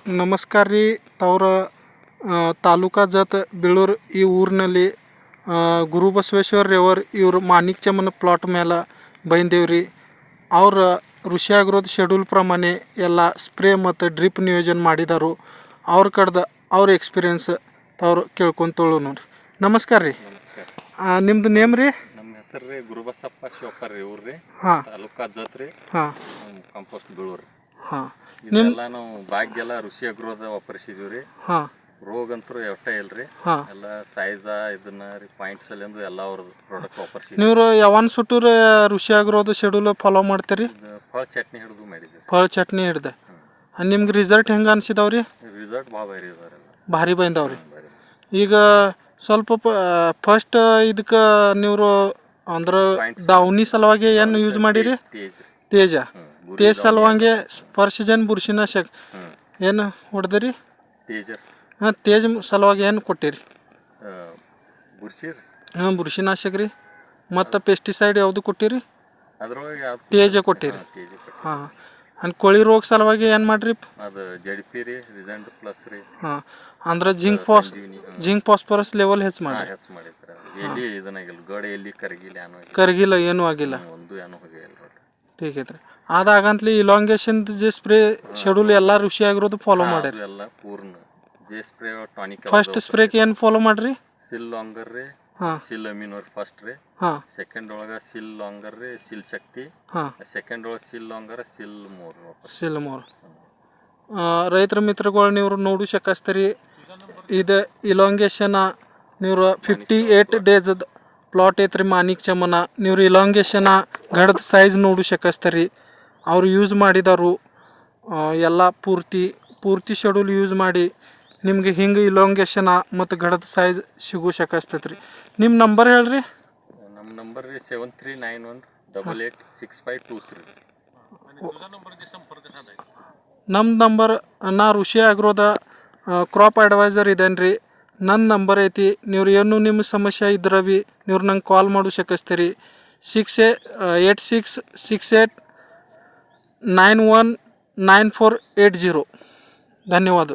ನಮಸ್ಕಾರ ರೀ. ತವರ ತಾಲೂಕಾ ಜತ್ ಬೀಳೂರು ಈ ಊರಿನಲ್ಲಿ ಗುರುಬಸವೇಶ್ವರ ರೇವರ್ ಇವರು ಮಾಣಿಕ್ ಚಮನ್ ಪ್ಲಾಟ್ ಮೇಲೆ ಬಂದೇವ್ರಿ. ಅವ್ರ ಋಷಿಯಾಗಿರೋದು ಶೆಡ್ಯೂಲ್ ಪ್ರಮಾಣೆ ಎಲ್ಲ ಸ್ಪ್ರೇ ಮತ್ತು ಡ್ರಿಪ್ ನಿಯೋಜನೆ ಮಾಡಿದಾರು. ಅವ್ರ ಕಡ್ದು ಅವ್ರ ಎಕ್ಸ್ಪೀರಿಯನ್ಸ್ ಅವ್ರು ಕೇಳ್ಕೊಂತೇಳು ನೋಡ್ರಿ. ನಮಸ್ಕಾರ ರೀ. ನಿಮ್ದು ನೇಮ್ ರೀ? ನಮ್ಮ ಹೆಸರು ರೀ ಗುರುಬಸಪ್ಪ ಶಿವಪ್ಪ ರೀ ಊರು ರೀ. ಹಾಂ ತಾಲೂಕಾ ಜತ್ ರೀ. ಹಾಂ ಕಂಪೋಸ್ಟ್ ಬೀಳೂರು. ಹಾಂ ಇದೆಲ್ಲ ನಾವು ಭಾಗ್ಯ ಎಲ್ಲ ಋಷಿ ಅಗ್ರೋದ ವಾಪರಿಸಿದೀವಿ ರೀ. ಹಾಂ ರೋಗ ಅಂತೂ ಎಷ್ಟ ಇಲ್ರಿ. ಹಾಂ ಎಲ್ಲ ಸೈಜ ಇದನ್ನ ರೀ ಪಾಯಿಂಟ್ಸ್ ಅಲ್ಲಿಂದ ಎಲ್ಲ ಅವ್ರದ್ದು ಪ್ರಾಡಕ್ಟ್ ವಾಪರಿಸಿದ್ವಿ. ನೀವು ಯಾವನ್ ಸುಟ್ಟೂರು ಋಷಿಯಾಗಿರೋದು ಶೆಡ್ಯೂಲ್ ಫಾಲೋ ಮಾಡ್ತೀರಿ? ಫಳ ಚಟ್ನಿ ಹಿಡಿದು ಮಾಡಿದ್ವಿ. ಫಳ ಚಟ್ನಿ ಹಿಡ್ದೆ ನಿಮ್ಗೆ ರಿಸಲ್ಟ್ ಹೆಂಗೆ ಅನ್ಸಿದಾವ್ರಿ? ರಿಸಲ್ಟ್ ಭಾಳ ಭಾರಿ ಇದಾರೆ. ಭಾರಿ ಬಂದವ್ರಿ. ಈಗ ಸ್ವಲ್ಪ ಫಸ್ಟ್ ಇದಕ್ಕೆ ನೀವು ಅಂದ್ರೆ ದಾವಣಿ ಸಲುವಾಗಿ ಏನು ಯೂಸ್ ಮಾಡಿರಿ? ತೇಜ ಸಲುವಾಗಿ ಸ್ಪರ್ಶಜನ್ ಬುರ್ಶಿನಾಶಕ್ ಏನು ಹೊಡೆದಿರಿ? ಹಾಂ ತೇಜ್ ಸಲುವಾಗಿ ಏನು ಕೊಟ್ಟಿರಿ? ಹಾಂ ಬುರ್ಶಿನಾಶಕ ರೀ. ಮತ್ತು ಪೆಸ್ಟಿಸೈಡ್ ಯಾವುದು ಕೊಟ್ಟಿರಿ? ತೇಜ ಕೊಟ್ಟಿರಿ. ಹಾಂ ಕೋಳಿ ರೋಗ ಸಲುವಾಗಿ ಏನು ಮಾಡ್ರಿ? ಅದು ಜಡಿಪಿ ರೀ, ರಿಸೆಂಟ್ ಪ್ಲಸ್ ರೀ. ಹಾಂ ಅಂದ್ರೆ ಜಿಂಕ್ ಫಾಸ್ಫರಸ್ ಲೆವೆಲ್ ಹೆಚ್ಚು ಮಾಡಿ. ಎಲ್ಲಿ ಇದನ್ನಾಗಿಲ್ಲ, ಗೋಡೆ ಎಲ್ಲಿ ಕರಗಿಲ್ಲ, ಏನೂ ಆಗಿಲ್ಲ. ಒಂದು ಏನೂ ಹೋಗಿಲ್ಲ. ठीक ಐತ್ರಿ. ಅದಾಗಂತಲಿ ಇಲಾಂಗೇಶನ್ ಜೆ ಸ್ಪ್ರೇ ಶೆಡ್ಯೂಲ್ ಎಲ್ಲ ಋಷಿಯಾಗಿರೋದು ಫಾಲೋ ಮಾಡ್ಯಾರ. ಎಲ್ಲ ಪೂರ್ಣ ಜೆ ಸ್ಪ್ರೇ ಟಾನಿಕ್. ಫಸ್ಟ್ ಸ್ಪ್ರೇಗೆ ಏನು ಫಾಲೋ ಮಾಡ್ರಿ? ಸಿಲ್ ಲಾಂಗರ್ ರೀ. ಹಾಂ ಸಿಲ್ ಅಮೀನೋರ್ ಫಸ್ಟ್ ರೀ. ಹಾಂ ಸೆಕೆಂಡ್ ಒಳಗೆ ಸಿಲ್ ಲಾಂಗರ್ ರೀ, ಸಿಲ್ ಶಕ್ತಿ. ಹಾಂ ಸೆಕೆಂಡ್ ಒಳಗೆ ಸಿಲ್ ಲಾಂಗರ್, ಸಿಲ್ ಮೋರ್. ಸಿಲ್ ಮೋರ್. ರೈತರ ಮಿತ್ರಗಳು ನೀವು ನೋಡು ಶಕಸ್ತೀರಿ. ಇದು ಇಲಾಂಗೇಶನ್ ನೀವು 58 ಡೇಸ್ ಪ್ಲಾಟ್ ಐತ್ರಿ ಮಾಣಿಕ್ ಚಮನ. ನೀವು ಇಲಾಂಗೇಶನ್ ಗಡದ ಸೈಜ್ ನೋಡು ಶಕಸ್ತೀರಿ. ಅವ್ರು ಯೂಸ್ ಮಾಡಿದಾರು ಎಲ್ಲ ಪೂರ್ತಿ ಶೆಡ್ಯೂಲ್ ಯೂಸ್ ಮಾಡಿ ನಿಮ್ಗೆ ಹಿಂಗೆ ಇಲಾಂಗೇಶನ್ ಮತ್ತು ಗಡದ ಸೈಜ್ ಸಿಗೋ ಶಕಸ್ತೈತ್ರಿ. ನಿಮ್ಮ ನಂಬರ್ ಹೇಳ್ರಿ. ನಮ್ಮ ನಂಬರ್ ರೀ 7391886523. ನಮ್ಮ ನಂಬರ್ ನಾ ಋಷಿ ಆಗ್ರೋದ ಕ್ರಾಪ್ ಅಡ್ವೈಸರ್ ಇದೇನು ರೀ. ನನ್ನ ನಂಬರ್ ಐತಿ. ನೀವು ಏನು ನಿಮ್ಮ ಸಮಸ್ಯೆ ಇದ್ರೆ ಭೀ ನೀವು ನಂಗೆ ಕಾಲ್ ಮಾಡು ಶಕಸ್ತೀರಿ. 8668919480. ಧನ್ಯವಾದ.